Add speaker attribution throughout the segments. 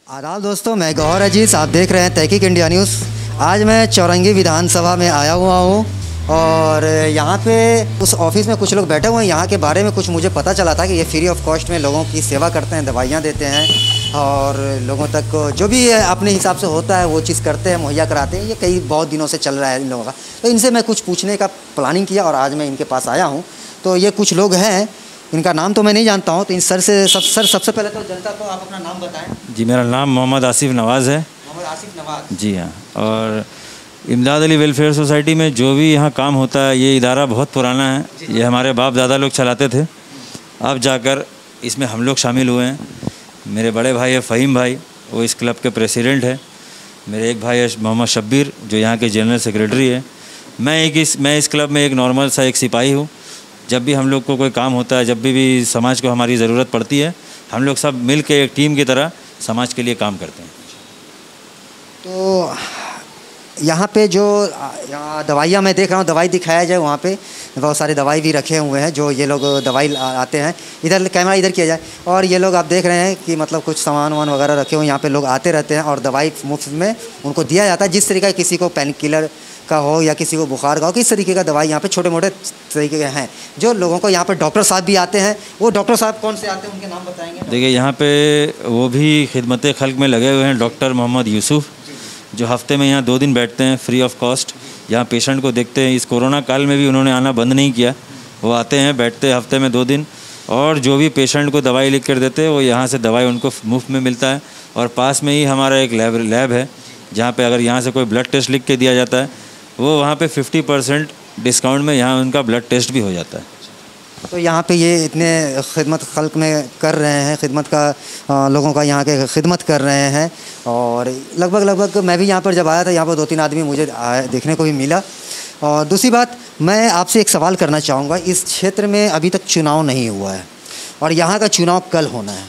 Speaker 1: आदाब दोस्तों, मैं गौहर अजीज़, आप देख रहे हैं तहकीक इंडिया न्यूज़। आज मैं चौरंगी विधानसभा में आया हुआ हूँ और यहाँ पे उस ऑफिस में कुछ लोग बैठे हुए हैं। यहाँ के बारे में कुछ मुझे पता चला था कि ये फ्री ऑफ कॉस्ट में लोगों की सेवा करते हैं, दवाइयाँ देते हैं और लोगों तक जो भी अपने हिसाब से होता है वो चीज़ करते हैं, मुहैया कराते हैं। ये बहुत दिनों से चल रहा है इन लोगों का। तो इनसे मैं कुछ पूछने का प्लानिंग किया और आज मैं इनके पास आया हूँ। तो ये कुछ लोग हैं, इनका नाम तो मैं नहीं जानता हूँ। तो इन सर सबसे पहले तो जनता को आप अपना नाम बताएं।
Speaker 2: जी, मेरा नाम मोहम्मद आसिफ नवाज़ है।
Speaker 1: मोहम्मद आसिफ नवाज़।
Speaker 2: जी हाँ। और इमदाद अली वेलफेयर सोसाइटी में जो भी यहाँ काम होता है, ये इदारा बहुत पुराना है। ये हमारे बाप दादा लोग चलाते थे, अब जाकर इसमें हम लोग शामिल हुए हैं। मेरे बड़े भाई है फ़हीम भाई, वो इस क्लब के प्रेसिडेंट है। मेरे एक भाई है मोहम्मद शब्बीर, जो यहाँ के जनरल सेक्रेटरी है। मैं इस क्लब में एक नॉर्मल सा एक सिपाही हूँ। जब भी हम लोग को कोई काम होता है, जब भी समाज को हमारी ज़रूरत पड़ती है, हम लोग सब मिल के एक टीम की तरह समाज के लिए काम करते हैं।
Speaker 1: तो यहाँ पे जो दवाइयाँ मैं देख रहा हूँ, दवाई दिखाया जाए, वहाँ पे बहुत सारी दवाई भी रखे हुए हैं। जो ये लोग दवाई आते हैं, इधर कैमरा इधर किया जाए, और ये लोग आप देख रहे हैं कि मतलब कुछ सामान वामान वगैरह रखे हुए यहाँ पे लोग आते रहते हैं और दवाई मुफ्त में उनको दिया जाता है। जिस तरीके का किसी को पेन किलर का हो या किसी को बुखार का हो, किस तरीके का दवाई यहाँ पे छोटे मोटे तरीके के हैं। जो लोगों को यहाँ पे डॉक्टर साहब भी आते हैं, वो डॉक्टर साहब कौन से आते हैं, उनके नाम बताएंगे?
Speaker 2: देखिए, यहाँ पे वो भी खिदमत खल्क में लगे हुए हैं, डॉक्टर मोहम्मद यूसुफ, जो हफ्ते में यहाँ 2 दिन बैठते हैं फ्री ऑफ कॉस्ट। यहाँ पेशेंट को देखते हैं। इस कोरोना काल में भी उन्होंने आना बंद नहीं किया। वो आते हैं, बैठते हैं हफ्ते में 2 दिन, और जो भी पेशेंट को दवाई लिख कर देते हैं, वो यहाँ से दवाई उनको मुफ्त में मिलता है। और पास में ही हमारा एक लैब है, जहाँ पे अगर यहाँ से कोई ब्लड टेस्ट लिख के दिया जाता है, वो वहाँ पे 50% डिस्काउंट में यहाँ उनका ब्लड टेस्ट भी हो जाता है।
Speaker 1: तो यहाँ पे ये इतने खिदमत खल्क में कर रहे हैं, खिदमत का लोगों का यहाँ के खिदमत कर रहे हैं। और लगभग मैं भी यहाँ पर जब आया था, यहाँ पर 2-3 आदमी मुझे देखने को भी मिला। और दूसरी बात, मैं आपसे एक सवाल करना चाहूँगा। इस क्षेत्र में अभी तक चुनाव नहीं हुआ है और यहाँ का चुनाव कल होना है।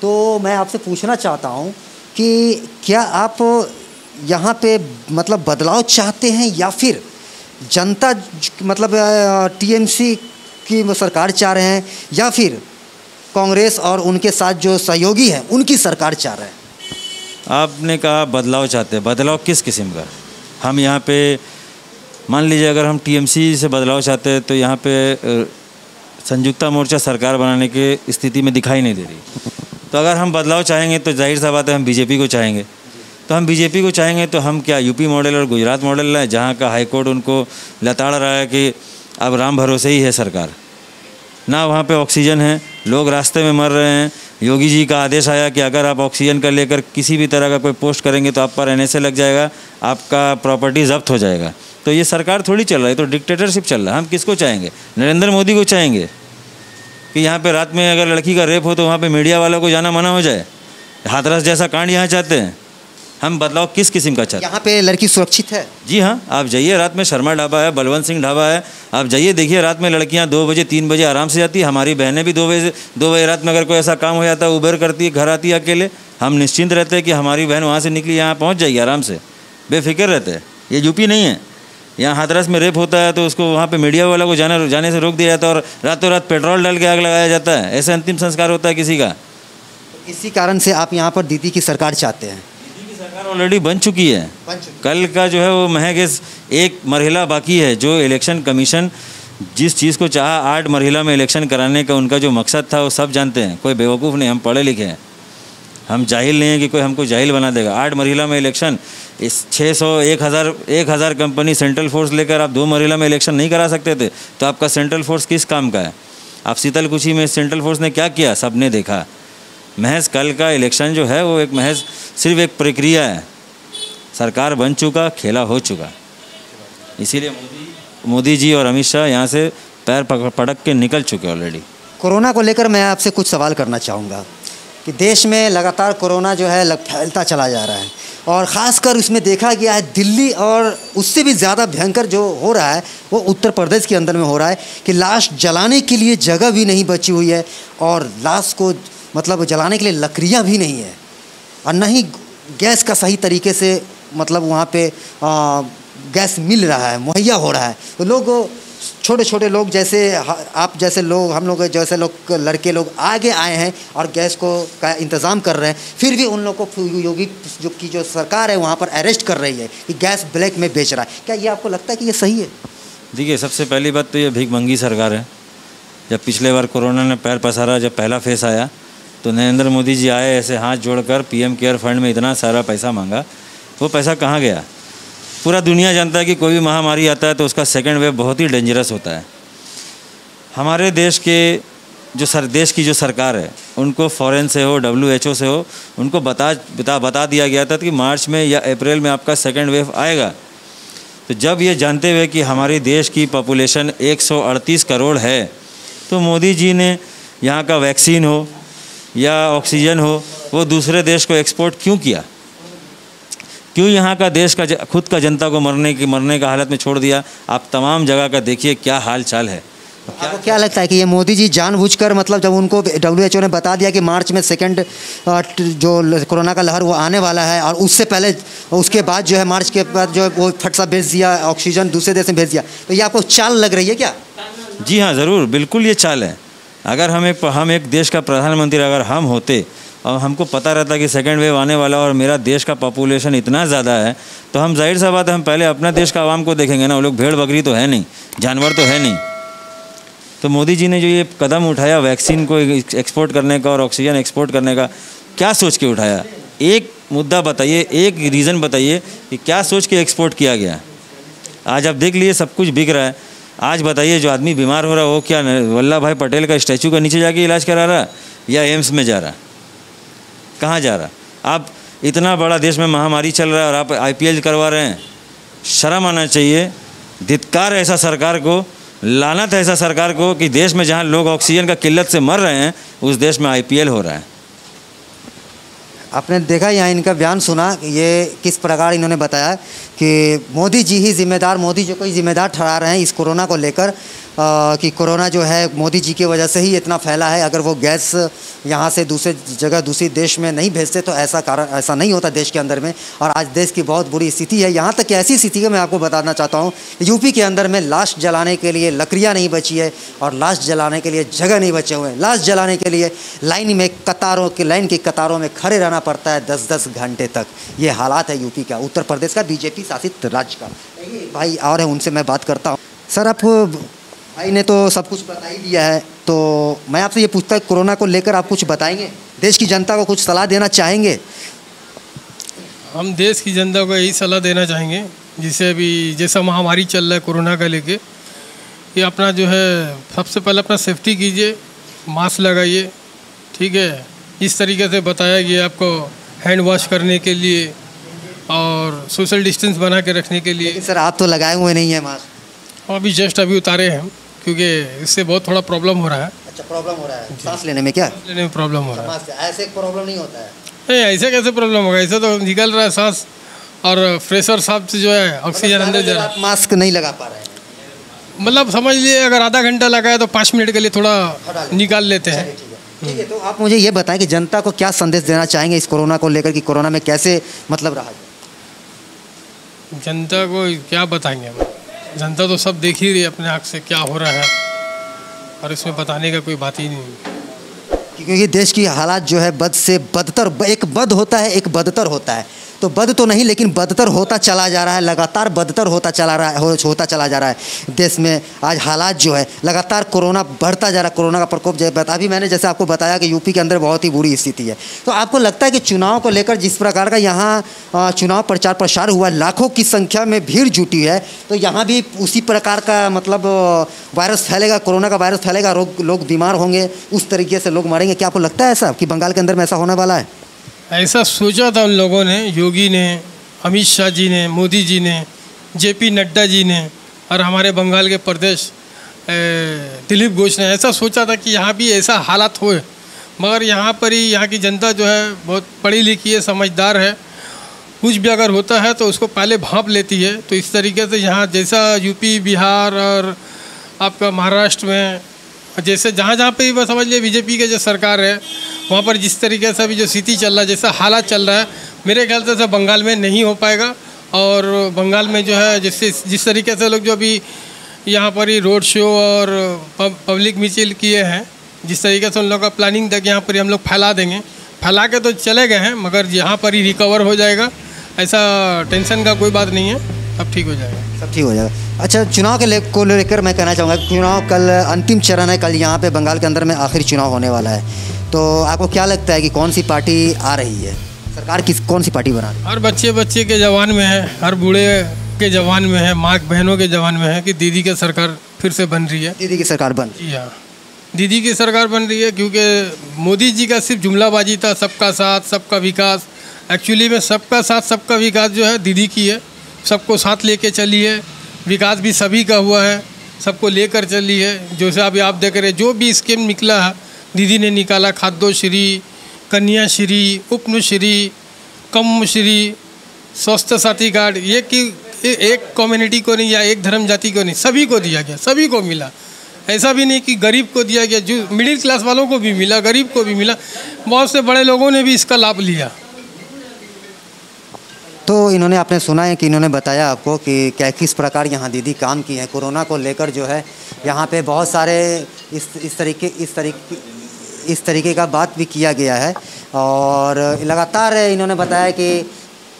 Speaker 1: तो मैं आपसे पूछना चाहता हूँ कि क्या आप यहाँ पे मतलब बदलाव चाहते हैं, या फिर जनता मतलब टीएमसी की सरकार चाह रहे हैं, या फिर कांग्रेस और उनके साथ जो सहयोगी हैं उनकी सरकार चाह रहे हैं?
Speaker 2: आपने कहा बदलाव चाहते हैं, बदलाव किस किस्म का? हम यहाँ पे मान लीजिए, अगर हम टीएमसी से बदलाव चाहते हैं तो यहाँ पे संयुक्ता मोर्चा सरकार बनाने की स्थिति में दिखाई नहीं दे रही। तो अगर हम बदलाव चाहेंगे तो जाहिर सा बात है हम बीजेपी को चाहेंगे। तो हम बीजेपी को चाहेंगे तो हम क्या यूपी मॉडल और गुजरात मॉडल लाएं, जहाँ का हाईकोर्ट उनको लताड़ रहा है कि अब राम भरोसे ही है सरकार, ना वहाँ पे ऑक्सीजन है, लोग रास्ते में मर रहे हैं। योगी जी का आदेश आया कि अगर आप ऑक्सीजन का लेकर किसी भी तरह का कोई पोस्ट करेंगे तो आप पर NSA लग जाएगा, आपका प्रॉपर्टी जब्त हो जाएगा। तो ये सरकार थोड़ी चल रहा है, तो डिक्टेटरशिप चल रहा है। हम किसको चाहेंगे? नरेंद्र मोदी को चाहेंगे कि यहाँ पे रात में अगर लड़की का रेप हो तो वहाँ पे मीडिया वालों को जाना मना हो जाए? हाथरस जैसा कांड यहाँ चाहते हैं? हम बदलाव किस किस्म का चाहते हैं?
Speaker 1: यहाँ पे लड़की सुरक्षित है?
Speaker 2: जी हाँ, आप जाइए, रात में शर्मा ढाबा है, बलवंत सिंह ढाबा है, आप जाइए देखिए, रात में लड़कियाँ 2 बजे 3 बजे आराम से जाती है। हमारी बहनें भी 2 बजे रात में अगर कोई ऐसा काम हो जाता है, उबर करती है, घर आती है अकेले। हम निश्चिंत रहते हैं कि हमारी बहन वहाँ से निकली यहाँ पहुँच जाएगी आराम से, बेफिक्र रहते हैं। ये यूपी नहीं है। यहाँ हाथरस में रेप होता है तो उसको वहाँ पे मीडिया वाला को जाने से रोक दिया जाता है और रातों रात पेट्रोल डाल के आग लगाया जाता है। ऐसे अंतिम संस्कार होता है किसी का।
Speaker 1: इसी कारण से आप यहाँ पर दीदी की सरकार चाहते हैं?
Speaker 2: दीदी की सरकार ऑलरेडी बन चुकी है। कल का जो है वो महज एक मरहला बाकी है। जो इलेक्शन कमीशन जिस चीज़ को चाहा 8 मरहला में इलेक्शन कराने का उनका जो मकसद था वो सब जानते हैं। कोई बेवकूफ़ नहीं, हम पढ़े लिखे हैं, हम जाहिल नहीं है कि कोई हमको जाहिल बना देगा। 8 मरहला में इलेक्शन, इस 600 1000 कंपनी सेंट्रल फोर्स लेकर आप 2 मरहला में इलेक्शन नहीं करा सकते थे? तो आपका सेंट्रल फोर्स किस काम का है? आप शीतलकुची में सेंट्रल फोर्स ने क्या किया? सब ने देखा। महज कल का इलेक्शन जो है वो एक महज सिर्फ एक प्रक्रिया है। सरकार बन चुका, खेला हो चुका। इसीलिए मोदी जी और अमित शाह यहाँ से पैर पटक के निकल चुके ऑलरेडी।
Speaker 1: कोरोना को लेकर मैं आपसे कुछ सवाल करना चाहूँगा कि देश में लगातार कोरोना जो है फैलता चला जा रहा है, और ख़ासकर उसमें देखा गया है दिल्ली और उससे भी ज़्यादा भयंकर जो हो रहा है वो उत्तर प्रदेश के अंदर में हो रहा है कि लाश जलाने के लिए जगह भी नहीं बची हुई है, और लाश को मतलब जलाने के लिए लकड़ियाँ भी नहीं है, और न ही गैस का सही तरीके से मतलब वहाँ पे गैस मिल रहा है, मुहैया हो रहा है। तो लोग, छोटे छोटे लोग जैसे आप जैसे लोग, हम लोग जैसे लोग, लड़के लोग आगे आए हैं और गैस को का इंतज़ाम कर रहे हैं, फिर भी उन लोगों को योगी जो सरकार है वहाँ पर अरेस्ट कर रही है कि गैस ब्लैक में बेच रहा है। क्या ये आपको लगता है कि ये सही है?
Speaker 2: देखिए, सबसे पहली बात तो ये भीखमंगी सरकार है। जब पिछले बार कोरोना ने पैर पसारा, जब पहला फेस आया तो नरेंद्र मोदी जी आए, ऐसे हाथ जोड़कर पीएम केयर फंड में इतना सारा पैसा मांगा। वो पैसा कहाँ गया? पूरा दुनिया जानता है कि कोई भी महामारी आता है तो उसका सेकेंड वेव बहुत ही डेंजरस होता है। हमारे देश के देश की जो सरकार है, उनको फॉरेन से हो, WHO से हो, उनको बता दिया गया था कि मार्च में या अप्रैल में आपका सेकेंड वेव आएगा। तो जब ये जानते हुए कि हमारे देश की पॉपुलेशन 138 करोड़ है, तो मोदी जी ने यहाँ का वैक्सीन हो या ऑक्सीजन हो, वो दूसरे देश को एक्सपोर्ट क्यों किया? क्यों यहाँ का देश का खुद का जनता को मरने का हालत में छोड़ दिया? आप तमाम जगह का देखिए क्या हाल चाल है।
Speaker 1: आपको क्या लगता है कि ये मोदी जी जानबूझकर, मतलब जब उनको WHO ने बता दिया कि मार्च में सेकंड जो कोरोना का लहर वो आने वाला है, और उससे पहले उसके बाद जो है मार्च के बाद जो है वो फट सा भेज दिया, ऑक्सीजन दूसरे देश में भेज दिया, तो ये आपको चाल लग रही है क्या?
Speaker 2: जी हाँ, ज़रूर, बिल्कुल ये चाल है। अगर हम एक देश का प्रधानमंत्री अगर हम होते और हमको पता रहता कि सेकेंड वेव आने वाला और मेरा देश का पॉपुलेशन इतना ज़्यादा है, तो हम जाहिर सा बात है हम पहले अपना देश का आवाम को देखेंगे ना। वो लोग भेड़ बकरी तो है नहीं, जानवर तो है नहीं। तो मोदी जी ने जो ये कदम उठाया वैक्सीन को एक्सपोर्ट करने का और ऑक्सीजन एक्सपोर्ट करने का, क्या सोच के उठाया? एक मुद्दा बताइए, एक रीज़न बताइए कि क्या सोच के एक्सपोर्ट किया गया। आज आप देख लिए सब कुछ बिक रहा है। आज बताइए, जो आदमी बीमार हो रहा है वो क्या वल्लभ भाई पटेल का स्टैचू के नीचे जाके इलाज करा रहा या एम्स में जा रहा? कहाँ जा रहा? आप इतना बड़ा देश में महामारी चल रहा है और आप IPL करवा रहे हैं। शर्म आना चाहिए। धिक्कार है ऐसा सरकार को, लानत है ऐसा सरकार को कि देश में जहाँ लोग ऑक्सीजन का किल्लत से मर रहे हैं, उस देश में IPL हो रहा है।
Speaker 1: आपने देखा यहाँ इनका बयान सुना, ये किस प्रकार इन्होंने बताया कि मोदी जी ही जिम्मेदार, मोदी जी को ही जिम्मेदार ठहरा रहे हैं इस कोरोना को लेकर, कि कोरोना जो है मोदी जी की वजह से ही इतना फैला है। अगर वो गैस यहाँ से दूसरे जगह दूसरे देश में नहीं भेजते तो ऐसा नहीं होता देश के अंदर में। और आज देश की बहुत बुरी स्थिति है। यहाँ तक कि ऐसी स्थिति है, मैं आपको बताना चाहता हूँ, यूपी के अंदर में लाश जलाने के लिए लकड़ियाँ नहीं बची है और लाश जलाने के लिए जगह नहीं बचे हुए हैं। लाश जलाने के लिए लाइन की कतारों में खड़े रहना पड़ता है 10-10 घंटे तक। ये हालात है यूपी का, उत्तर प्रदेश का, BJP शासित राज्य का। भाई और है, उनसे मैं बात करता हूँ। सर, आप भाई ने तो सब कुछ बता ही दिया है, तो मैं आपसे ये पूछता हूँ, कोरोना को लेकर आप कुछ बताएंगे? देश की जनता को कुछ सलाह देना चाहेंगे?
Speaker 3: हम देश की जनता को यही सलाह देना चाहेंगे, जिसे अभी जैसा महामारी चल रहा है कोरोना का लेके, ये अपना जो है सबसे पहले अपना सेफ्टी कीजिए, मास्क लगाइए, ठीक है। इस तरीके से बताया गया आपको हैंड वॉश करने के लिए और सोशल डिस्टेंस बना के रखने के लिए।
Speaker 1: सर, आप तो लगाए हुए नहीं हैं मास्क?
Speaker 3: अभी जस्ट अभी उतारे हैं, क्योंकि इससे बहुत थोड़ा प्रॉब्लम हो रहा है।
Speaker 1: अच्छा, प्रॉब्लम हो रहा है सांस लेने में? क्या
Speaker 3: लेने में प्रॉब्लम हो रहा है?
Speaker 1: ऐसे प्रॉब्लम नहीं होता है।
Speaker 3: नहीं, ऐसे कैसे प्रॉब्लम होगा? ऐसे तो निकल रहा है सांस, और फ्रेशर साहब से जो है ऑक्सीजन अंदर जा रहा है।
Speaker 1: मास्क नहीं लगा पा रहे हैं?
Speaker 3: मतलब समझ लिए अगर आधा घंटा लगा है तो 5 मिनट के लिए थोड़ा निकाल लेते हैं।
Speaker 1: ठीक है, तो आप मुझे ये बताएं कि जनता को क्या संदेश देना चाहेंगे इस कोरोना को लेकर, कि कोरोना में कैसे मतलब रहा?
Speaker 3: जनता को क्या बताएंगे हम? जनता तो सब देख ही रही है अपने आँख से क्या हो रहा है, और इसमें बताने का कोई बात ही नहीं है।
Speaker 1: क्योंकि देश की हालात जो है बद से बदतर, एक बद होता है एक बदतर होता है, तो बद तो नहीं लेकिन बदतर होता चला जा रहा है, लगातार बदतर होता चला जा रहा है देश में। आज हालात जो है लगातार कोरोना बढ़ता जा रहा है, कोरोना का प्रकोप जो है। अभी मैंने जैसे आपको बताया कि यूपी के अंदर बहुत ही बुरी स्थिति है। तो आपको लगता है कि चुनाव को लेकर जिस प्रकार का यहाँ चुनाव प्रचार प्रसार हुआ, लाखों की संख्या में भीड़ जुटी है, तो यहाँ भी उसी प्रकार का मतलब वायरस फैलेगा, कोरोना का वायरस फैलेगा, लोग बीमार होंगे, उस तरीके से लोग मरेंगे? क्या आपको लगता है ऐसा कि बंगाल के अंदर में ऐसा होने वाला है?
Speaker 3: ऐसा सोचा था उन लोगों ने, योगी ने, अमित शाह जी ने, मोदी जी ने, JP नड्डा जी ने, और हमारे बंगाल के प्रदेश दिलीप घोष ने। ऐसा सोचा था कि यहाँ भी ऐसा हालात होए, मगर यहाँ पर ही यहाँ की जनता जो है बहुत पढ़ी लिखी है, समझदार है। कुछ भी अगर होता है तो उसको पहले भांप लेती है। तो इस तरीके से यहाँ जैसा यूपी, बिहार और आपका महाराष्ट्र में जैसे जहाँ जहाँ पे भी समझ लिए बीजेपी के जो सरकार है, वहाँ पर जिस तरीके से अभी जो स्थिति चल रहा है, जैसा हालात चल रहा है, मेरे ख्याल से बंगाल में नहीं हो पाएगा। और बंगाल में जो है जिस तरीके से लोग जो अभी यहाँ पर ही रोड शो और पब्लिक मिছিল किए हैं, जिस तरीके से उन लोगों का प्लानिंग था कि यहाँ पर ही हम लोग फैला देंगे, फैला के तो चले गए हैं, मगर यहाँ पर ही रिकवर हो जाएगा, ऐसा टेंशन का कोई बात नहीं है, सब ठीक हो जाएगा।
Speaker 1: सब ठीक हो जाएगा। अच्छा, चुनाव को लेकर मैं कहना चाहूँगा, चुनाव कल अंतिम चरण है, कल यहाँ पे बंगाल के अंदर में आखिरी चुनाव होने वाला है, तो आपको क्या लगता है कि कौन सी पार्टी आ रही है, सरकार कौन सी पार्टी बना रही है?
Speaker 3: हर बच्चे के जवान में है, हर बूढ़े के जवान में है, माँ बहनों के जवान में है कि दीदी की सरकार फिर से बन रही है।
Speaker 1: दीदी की सरकार बन
Speaker 3: जी हाँ, दीदी की सरकार बन रही है, क्योंकि मोदी जी का सिर्फ जुमलाबाजी था, सबका साथ सबका विकास। एक्चुअली में सबका साथ सबका विकास जो है दीदी की है, सबको साथ लेके चली है, विकास भी सभी का हुआ है, सबको लेकर चली है। जैसे अभी आप देख रहे, जो भी स्कीम निकला है दीदी ने निकाला, खाद्यश्री, कन्याश्री, उपनुश्री, कम्मश्री, स्वास्थ्य साथी कार्ड, ये कि एक कम्युनिटी को नहीं या एक धर्म जाति को नहीं, सभी को दिया गया, सभी को मिला। ऐसा भी नहीं कि गरीब को दिया गया, जो मिडिल क्लास वालों को भी मिला, गरीब को भी मिला, बहुत से बड़े लोगों ने भी इसका लाभ लिया।
Speaker 1: तो इन्होंने, आपने सुना है कि इन्होंने बताया आपको कि किस प्रकार यहाँ दीदी काम की है। कोरोना को लेकर जो है यहाँ पे बहुत सारे इस तरीके का बात भी किया गया है, और लगातार इन्होंने बताया कि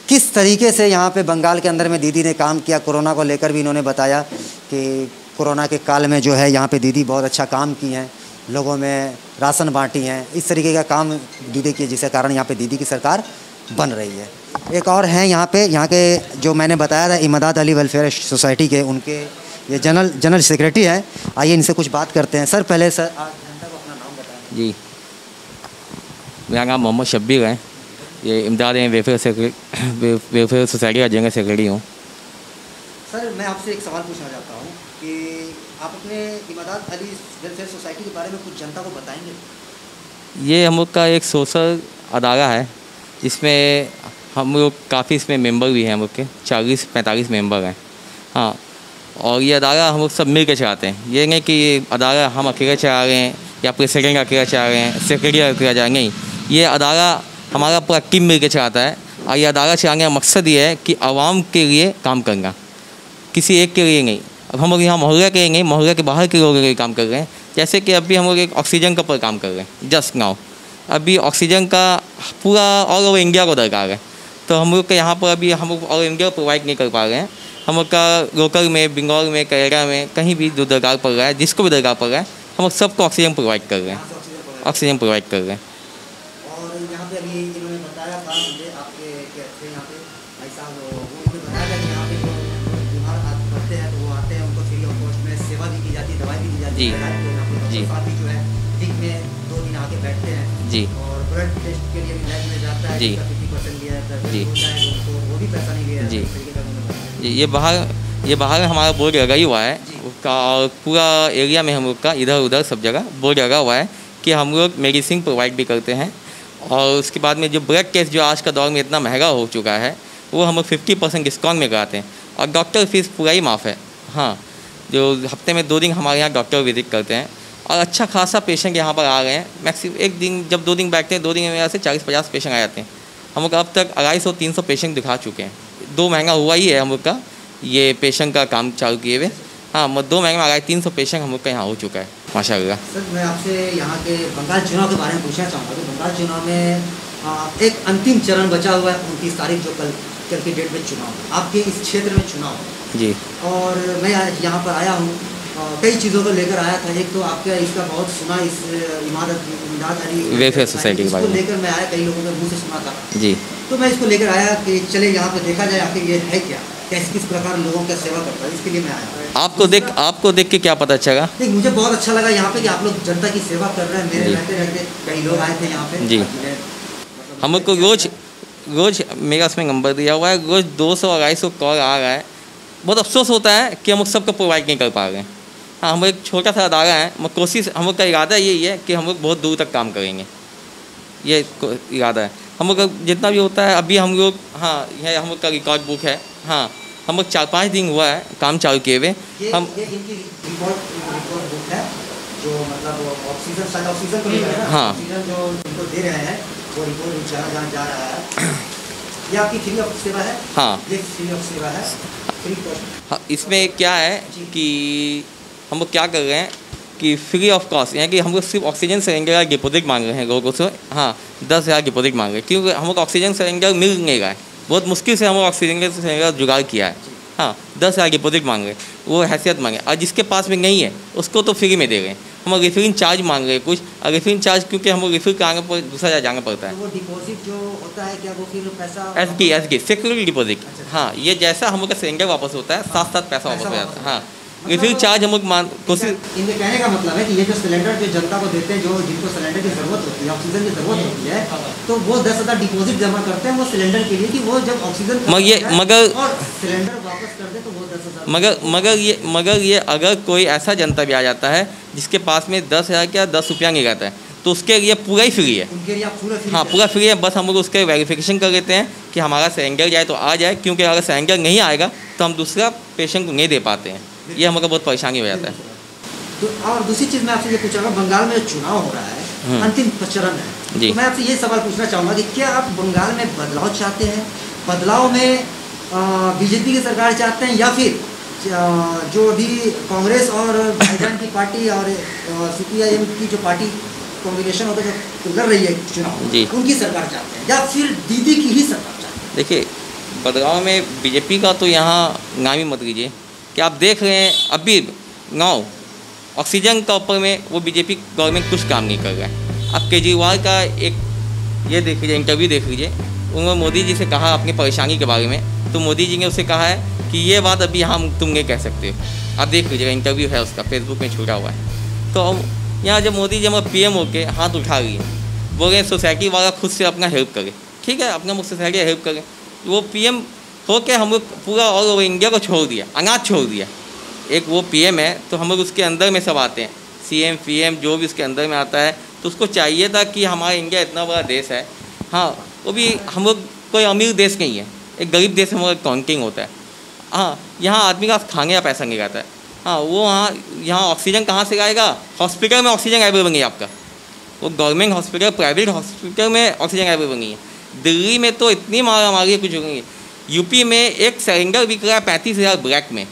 Speaker 1: किस तरीके से यहाँ पे बंगाल के अंदर में दीदी ने काम किया। कोरोना को लेकर भी इन्होंने बताया कि कोरोना के काल में जो है यहाँ पे दीदी बहुत अच्छा काम की हैं, लोगों में राशन बांटी हैं, इस तरीके का काम दीदी की, जिसके कारण यहाँ पे दीदी की सरकार बन रही है। एक और हैं यहाँ के जो मैंने बताया था, इमदाद अली वेलफेयर सोसाइटी के, उनके ये जनरल सेक्रेटरी हैं। आइए इनसे कुछ बात करते हैं। सर, पहले सर आप जनता को अपना नाम बताएं।
Speaker 4: जी, मेरा नाम मोहम्मद शब्बीर है, ये इमदाद वेलफेयर सोसाइटी का जनरल सेक्रेटरी हूँ।
Speaker 1: सर, मैं आपसे एक सवाल पूछना चाहता हूँ कि आप अपने इमदाद अली वेलफेयर सोसाइटी के बारे में कुछ जनता को बताएंगे?
Speaker 4: ये हम लोग का एक सोशल अदारा है, जिसमें हम लोग काफ़ी इसमें मेंबर भी हैं, हम लोग के 40-45 मेंबर हैं। हाँ, और ये अदारा हम लोग सब मिल के चलाते हैं। ये नहीं कि ये अदारा हम अकेले चला रहे हैं या प्रेसिडेंट अकेला चला रहे हैं, सेक्रेटरी अकेला चला रहे हैं, नहीं, ये अदारा हमारा पूरा टीम मिल के चलाता है। और ये अदारा चलाने का मकसद ये है कि आवाम के लिए काम करना, किसी एक के लिए नहीं। अब हम लोग यहाँ मोहल्ला के नहीं, मोहल्ला के बाहर के लोगों के लिए काम कर रहे हैं। जैसे कि अभी हम लोग एक ऑक्सीजन का पर काम कर रहे हैं, जस्ट नाउ अभी ऑक्सीजन का पूरा ऑल ओवर इंडिया को दरकार है, तो हम लोग के यहाँ पर अभी हम लोग ऑल इंडिया प्रोवाइड नहीं कर पा रहे हैं। हम लोग का लोकल में, बंगाल में, केरला में, कहीं भी जो दरकार पड़ रहा है, जिसको भी दरकार पड़ रहा है, हम लोग सबको ऑक्सीजन प्रोवाइड कर रहे हैं, ऑक्सीजन प्रोवाइड कर रहे हैं।
Speaker 1: और यहाँ पे अभी इन्होंने बताया था मुझे, आपके कैसे यहाँ पे भाई साहब, उन्होंने बताया था कि यहाँ पे जो बीमार पड़ते हैं तो वो आते हैं, उनको फ्री ऑफ कॉस्ट में सेवा भी की जाती है, दवाई भी दी जाती है। जी, साथ ही जो है दिन में 2 दिन आके बैठते हैं
Speaker 4: जी,
Speaker 1: और ब्लड टेस्ट के लिए भी लैब में जाता है,
Speaker 4: जी,
Speaker 1: 50% लिया है,
Speaker 4: जी,
Speaker 1: वो भी पैसा नहीं लिया है
Speaker 4: जी, जी। ये बाहर में हमारा बोर्ड लगा ही हुआ है का, और पूरा एरिया में हम लोग का इधर उधर सब जगह बोर्ड लगा हुआ है कि हम लोग मेडिसिन प्रोवाइड भी करते हैं। और उसके बाद में जो ब्लड टेस्ट जो आज का दौर में इतना महंगा हो चुका है, वो हम लोग 50% डिस्काउंट में कराते हैं, और डॉक्टर फीस पूरा ही माफ़ है। हाँ, जो हफ्ते में 2 दिन हमारे यहाँ डॉक्टर विजिट करते हैं, और अच्छा खासा पेशेंट यहाँ पर आ गए हैं। मैक्सिमम एक दिन जब 2 दिन बैठते हैं, 2 दिन में यहाँ से 40-50 पेशेंट आ जाते हैं। हम लोग अब तक 250-300 पेशेंट दिखा चुके हैं। 2 महीना हुआ ही है हम लोग का ये पेशेंट का काम चालू किए हुए। हाँ, 2 महीने में 300 पेशेंट हम लोग का यहाँ हो चुका है, माशाल्लाह।
Speaker 1: सर, मैं आपसे यहाँ के बंगाल चुनाव के बारे में पूछना चाहूँगा कि बंगाल चुनाव में एक अंतिम चरण बचा हुआ है, 29 तारीख जो कल की डेट में चुनाव, आपके इस क्षेत्र में चुनाव
Speaker 4: जी।
Speaker 1: और मैं यहाँ पर आया हूँ, कई चीज़ों को लेकर आया था। एक तो आपका इसका बहुत सुना, इस इमदाद अली
Speaker 4: वेलफेयर सोसाइटी के बारे में
Speaker 1: लेकर मैं आया, कई लोगों के मुँह से सुना था
Speaker 4: जी।
Speaker 1: तो मैं इसको लेकर आया कि चले यहाँ पर देखा जाए आखिर ये है क्या, किस प्रकार लोगों का सेवा करता है, इसके लिए मैं आया।
Speaker 4: आपको देख के क्या पता चला?
Speaker 1: देख, मुझे बहुत अच्छा लगा यहाँ पे कि आप लोग जनता की सेवा कर रहे हैं। मेरे रहते कई लोग आए थे यहाँ पे
Speaker 4: जी। हम लोग को रोज मेरा उसमें नंबर दिया हुआ है, रोज 200-250 कॉल आ रहा है। बहुत अफसोस होता है कि हम लोग सबको प्रोवाइड नहीं कर पा रहे हैं। हाँ, हम एक छोटा सा अदारा है, कोशिश हम लोग का इरादा यही है कि हम लोग बहुत दूर तक काम करेंगे, ये इरादा है हम लोग का जितना भी होता है। अभी हम लोग, हाँ, यह हम लोग का रिकॉर्ड बुक है। हाँ, हम लोग 4-5 दिन हुआ है काम चालू किए हुए। हम
Speaker 1: ये इनकी रिकॉर्ड बुक है जो जो मतलब ऑक्सीजन शायद ऑक्सीजन को लेकर है ना,
Speaker 4: हाँ।
Speaker 1: ऑक्सीजन जो इनको दे रहे हैं वो रिपोर्ट जहाँ जा रहा है, ये आपकी फ्री ऑफ सेवा है?
Speaker 4: हाँ।
Speaker 1: ये फ्री ऑफ सेवा है, फ्री कॉस्ट।
Speaker 4: हाँ, इसमें क्या है कि हम लोग क्या कर रहे हैं कि फ्री ऑफ कॉस्ट, यानी कि हम लोग सिर्फ ऑक्सीजन सिलेंडर का डिपोजिट मांग रहे हैं लोगों से। हाँ, 10,000 डिपोजिट मांग रहे हैं, क्योंकि हम लोग ऑक्सीजन सिलेंडर मिल नहीं रहा है, बहुत मुश्किल से हम लोग ऑक्सीजन सिलेंडर जुगाड़ किया है। हाँ, 10,000 डिपोजिट मांग रहे हैं, वो हैसियत मांगे, और जिसके पास में नहीं है उसको तो फ्री में दे रहे हैं। हम रिफिलिंग चार्ज मांग रहे हैं कुछ, और रिफिलिंग चार्ज क्योंकि हम लोग रिफिल कराने पर दूसरा जगह जाना पड़ता है।
Speaker 1: तो वो डिपॉजिट जो होता है क्या वो फिर पैसा
Speaker 4: एस सिक्योरिटी डिपॉजिट। हाँ, ये जैसा हम लोग का सिलेंडर वापस होता है, साथ साथ पैसा वापस हो जाता है। हाँ, रिफिल चार्ज हम लोग कोशिश,
Speaker 1: इनके कहने का मतलब है कि ये जो सिलेंडर जो जनता को देते हैं, जो जिनको सिलेंडर की ज़रूरत होती है, ऑक्सीजन की ज़रूरत होती है, तो वो 10,000 डिपॉजिट जमा करते हैं वो सिलेंडर के लिए कि वो जब ऑक्सीजन
Speaker 4: मगर
Speaker 1: और सिलेंडर वापस कर दे तो वो 10,000।
Speaker 4: मगर ये अगर कोई ऐसा जनता भी आ जाता है जिसके पास में 10,000 क्या 10 रुपया नहीं रहता है, तो उसके लिए पूरा ही फ्री है।
Speaker 1: उनके लिए आप पूरा फ्री?
Speaker 4: हाँ, पूरा फ्री है। बस हम लोग उसके वेरिफिकेशन कर लेते हैं कि हमारा सिलेंडर जाए तो आ जाए, क्योंकि अगर सिलेंडर नहीं आएगा तो हम दूसरा पेशेंट को नहीं दे पाते हैं, ये हम लोग का बहुत परेशानी हो जाता है।
Speaker 1: तो और दूसरी चीज़ मैं आपसे ये पूछूंगा, बंगाल में चुनाव हो रहा है, अंतिम चरण है,
Speaker 4: जी।
Speaker 1: तो मैं आपसे ये सवाल पूछना चाहूँगा कि क्या आप बंगाल में बदलाव चाहते हैं? बदलाव में बीजेपी की सरकार चाहते हैं, या फिर जो अभी कांग्रेस और भाईजान की पार्टी और CPIM की जो पार्टी कॉम्बिनेशन होता है जो लड़ रही है चुनाव,
Speaker 4: जी,
Speaker 1: उनकी सरकार चाहते हैं, या फिर दीदी की ही सरकार चाहते हैं?
Speaker 4: देखिए, बदलाव में बीजेपी का तो यहाँ नाम ही मत लीजिए कि आप देख रहे हैं अभी गाँव ऑक्सीजन का ऊपर में वो बीजेपी गवर्नमेंट कुछ काम नहीं कर रहा है। आप केजरीवाल का एक ये देख लीजिए, इंटरव्यू देख लीजिए, उन्होंने मोदी जी से कहा अपनी परेशानी के बारे में, तो मोदी जी ने उससे कहा है कि ये बात अभी हम तुम नहीं कह सकते हो। आप देख लीजिएगा, इंटरव्यू है उसका, फेसबुक में छूटा हुआ है। तो यहाँ जब मोदी जी हम PM होके हाथ उठा रही है, बोल रहे सोसाइटी वाला खुद से अपना हेल्प करे, ठीक है, अपना सोसाइटी हेल्प करे। वो PM होके हम लोग पूरा ऑल ओवर इंडिया को छोड़ दिया, अनाज छोड़ दिया। एक वो PM है तो हम लोग उसके अंदर में सब आते हैं, CM PM जो भी उसके अंदर में आता है, तो उसको चाहिए था कि हमारा इंडिया इतना बड़ा देश है, हाँ, वो भी हम लोग कोई अमीर देश नहीं है, एक गरीब देश में हमारा काउंटिंग होता है। हाँ, यहाँ आदमी का खाने का पैसा नहीं रहता है। हाँ, वो यहाँ ऑक्सीजन कहाँ से आएगा? हॉस्पिटल में ऑक्सीजन अवेलेबल नहीं है आपका, वो गवर्नमेंट हॉस्पिटल, प्राइवेट हॉस्पिटल में ऑक्सीजन अवेलेबल नहीं है। दिल्ली में तो इतनी मारामारी कुछ हो गई है। यूपी में एक सिलेंडर बिक रहा है 35,000 ब्लैक में,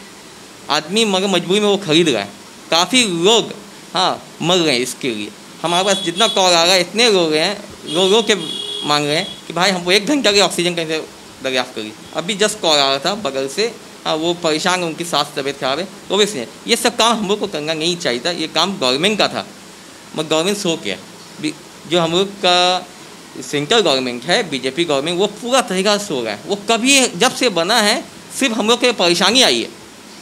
Speaker 4: आदमी मगर मजबूरी में वो खरीद रहा है। काफ़ी लोग हाँ मर रहे हैं इसके लिए। हमारे पास जितना कॉल आ रहा है, इतने लोग हैं, लोगों के मांग रहे हैं कि भाई हमको 1 घंटा की ऑक्सीजन कैसे दरियाफ्त करिए। अभी जस्ट कॉल आ रहा था बगल से, हाँ, वो परेशान है, उनकी सांस तबीयत खराब है, तो वैसे ये सब काम हम लोग को करना नहीं चाहिए था, ये काम गवर्नमेंट का था, मगर गवर्नमेंट सो किया। जो हम लोग का सेंट्रल गवर्नमेंट है, बीजेपी गवर्नमेंट, वो पूरा तरीका से सो रहा है। वो कभी जब से बना है सिर्फ हम लोग के परेशानी आई है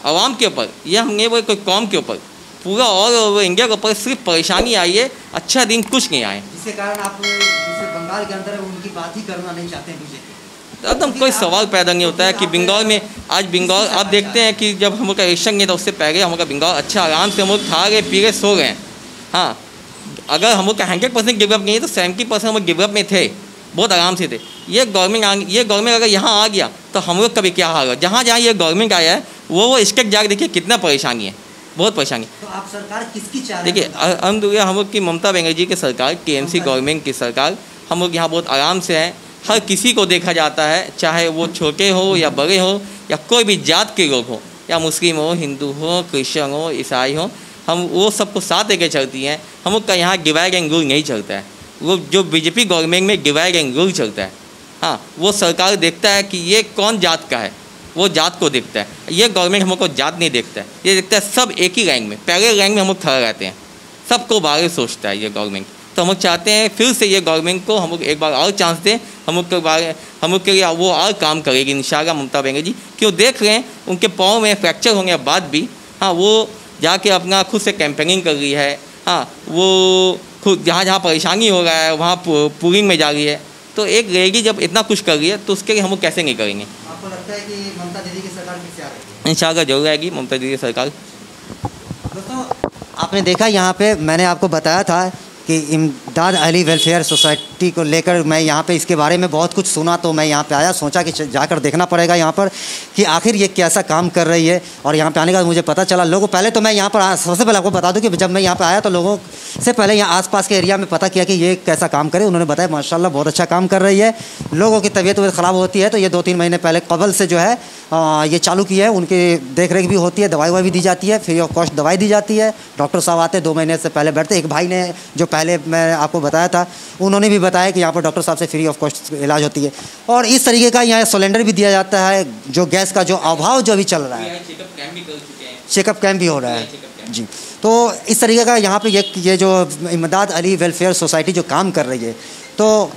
Speaker 4: आवाम के ऊपर, यह हमने वो कोई कौम के ऊपर, पूरा ऑल ओवर इंडिया के ऊपर सिर्फ परेशानी आई है, अच्छा दिन कुछ नहीं आए।
Speaker 1: जिसके कारण आप जैसे बंगाल के अंदर उनकी बात ही करना नहीं चाहते हैं बीजेपी?
Speaker 4: एकदम कोई सवाल पैदा नहीं होता है कि बंगाल में आज बंगाल आप देखते हैं कि जब हम लोग का इलेक्शन नहीं था उससे पहले हम लोग का बंगाल अच्छा आराम से हम लोग खा गए पी गए सो गए। हाँ, अगर हम लोग का 100% डेवलप नहीं है तो 70% हम लोग डेवलप में थे, बहुत आराम से थे। ये गवर्नमेंट अगर यहाँ आ गया तो हम लोग का भी क्या हाल है। जहाँ जहाँ ये गवर्नमेंट आया है वो स्टेट जाकर देखिए कितना परेशानी है, बहुत परेशानी।
Speaker 1: तो आप सरकार किसकी चाह रहे हैं?
Speaker 4: देखिए हम लोग की ममता बनर्जी की सरकार, TMC गवर्नमेंट की सरकार, हम लोग यहाँ बहुत आराम से हैं। हर किसी को देखा जाता है, चाहे वो छोटे हो या बड़े हो या कोई भी जात के लोग हो, या मुस्लिम हो, हिंदू हो, क्रिश्चियन हो, ईसाई हो, हम वो सबको साथ लेके चलती हैं। हम लोग का यहाँ डिवाइड एंड रूल नहीं चलता है, वो जो बीजेपी गवर्नमेंट में डिवाइड एंड रूल चलता है। हाँ, वो सरकार देखता है कि ये कौन जात का है, वो जात को देखता है। ये गवर्नमेंट हम लोग को जात नहीं देखता है, ये देखता है सब एक ही रैंक में, पहले रैंक में हम लोग खड़ा रहते हैं, सबको बारे सोचता है ये गवर्नमेंट। तो हम लोग चाहते हैं फिर से ये गवर्नमेंट को हम लोग एक बार और चांस दें, हम लोग के लिए वो और काम करेगी इंशाल्लाह ममता बनर्जी। क्यों देख रहे हैं उनके पाँव में फ्रैक्चर होने के बाद भी, हाँ, वो जाके अपना खुद से कैंपेनिंग कर रही है। हाँ, वो खुद जहाँ जहाँ परेशानी हो रहा है वहाँ पूलिंग में जा रही है। तो एक रहेगी जब इतना कुछ कर रही है तो उसके लिए हम लोग कैसे नहीं करेंगे।
Speaker 1: आपको लगता है कि ममता दीदी की सरकार किससे आ रही है?
Speaker 4: इंशाल्लाह जरूर आएगी ममता दीदी की सरकार।
Speaker 1: दोस्तों, आपने देखा यहाँ पे मैंने आपको बताया था कि इन इमदाद अली वेलफेयर सोसाइटी को लेकर मैं यहाँ पे इसके बारे में बहुत कुछ सुना, तो मैं यहाँ पे आया, सोचा कि जाकर देखना पड़ेगा यहाँ पर कि आखिर ये कैसा काम कर रही है। और यहाँ पे आने के बाद मुझे पता चला, लोगों पहले तो मैं यहाँ पर सबसे पहले आपको बता दूँ कि जब मैं यहाँ पर आया तो लोगों से पहले यहाँ आसपास के एरिया में पता किया कि ये कैसा काम करे। उन्होंने बताया माशाल्लाह बहुत अच्छा काम कर रही है। लोगों की तबीयत ख़राब होती है तो ये 2-3 महीने पहले कबल से जो है ये चालू की है। उनकी देख रेख भी होती है, दवाई भी दी जाती है, फ्री ऑफ कॉस्ट दवाई दी जाती है। डॉक्टर साहब आते 2 महीने से पहले बैठते। एक भाई ने जो पहले मैं आपको बताया था, उन्होंने भी बताया कि यहाँ पर डॉक्टर साहब से फ्री ऑफ कॉस्ट इलाज होती है। और इस तरीके का यहाँ सिलेंडर भी दिया जाता है। जो गैस का जो अभाव जो अभी चल रहा है, चेकअप कैम्प भी हो रहा है जी। तो इस तरीके का यहाँ पे ये जो इमदाद अली वेलफेयर सोसाइटी जो काम कर रही है, तो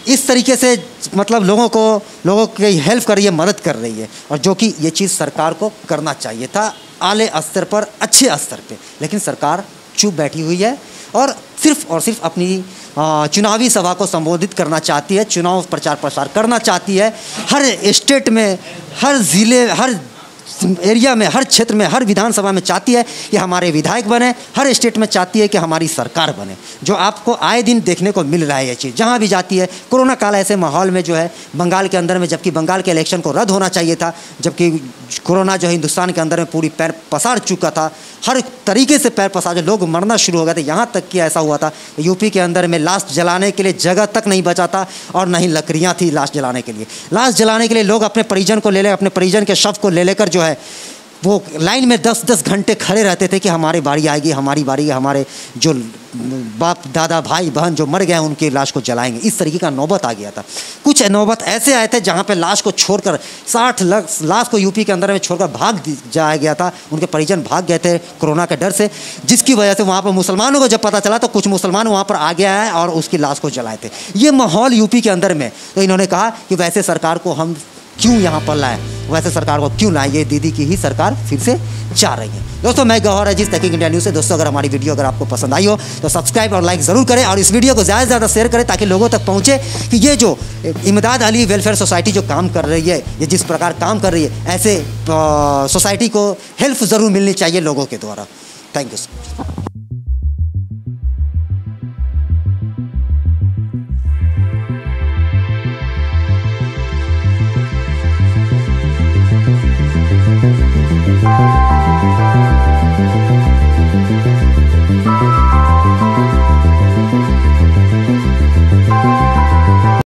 Speaker 1: इस तरीके से मतलब लोगों की हेल्प कर रही है, मदद कर रही है। और जो कि ये चीज़ सरकार को करना चाहिए था आले स्तर पर, अच्छे स्तर पे, लेकिन सरकार चुप बैठी हुई है और सिर्फ अपनी चुनावी सभा को संबोधित करना चाहती है, चुनाव प्रचार प्रसार करना चाहती है। हर स्टेट में, हर ज़िले, हर एरिया में, हर क्षेत्र में, हर विधानसभा में चाहती है कि हमारे विधायक बने, हर स्टेट में चाहती है कि हमारी सरकार बने, जो आपको आए दिन देखने को मिल रहा है। ये चीज़ जहाँ भी जाती है, कोरोना काल ऐसे माहौल में जो है बंगाल के अंदर में, जबकि बंगाल के इलेक्शन को रद्द होना चाहिए था, जबकि कोरोना जो है हिंदुस्तान के अंदर में पूरी पैर पसार चुका था, हर तरीके से पैर पसार, जो लोग मरना शुरू हो गए थे। यहाँ तक कि ऐसा हुआ था यूपी के अंदर में लाश जलाने के लिए जगह तक नहीं बचा था और ना ही लकड़ियाँ थी लाश जलाने के लिए। लाश जलाने के लिए लोग अपने परिजन को अपने परिजन के शव को लेकर जो है वो लाइन में 10-10 घंटे खड़े रहते थे कि हमारी बारी आएगी, हमारी बारी, हमारे जो बाप दादा भाई बहन जो मर गए उनकी लाश को जलाएंगे। इस तरीके का नौबत आ गया था। कुछ नौबत ऐसे आए थे जहाँ पे लाश को छोड़कर 60 लाश को यूपी के अंदर में छोड़कर भाग जाया गया था। उनके परिजन भाग गए थे कोरोना के डर से, जिसकी वजह से वहाँ पर मुसलमानों को जब पता चला तो कुछ मुसलमान वहाँ पर आ गया है और उसकी लाश को जलाए थे। ये माहौल यूपी के अंदर में। तो इन्होंने कहा कि वैसे सरकार को हम क्यों यहाँ पर लाएं, वैसे सरकार को क्यों लाएं, ये दीदी की ही सरकार फिर से चाह रही है। दोस्तों मैं गौहर अजीज तहकीक इंडिया न्यूज़ से। दोस्तों अगर हमारी वीडियो अगर आपको पसंद आई हो तो सब्सक्राइब और लाइक ज़रूर करें और इस वीडियो को ज़्यादा से ज़्यादा शेयर करें ताकि लोगों तक पहुँचे कि ये जो इमदाद अली वेलफेयर सोसाइटी जो काम कर रही है, ये जिस प्रकार काम कर रही है, ऐसे सोसाइटी को हेल्प ज़रूर मिलनी चाहिए लोगों के द्वारा। Thank you.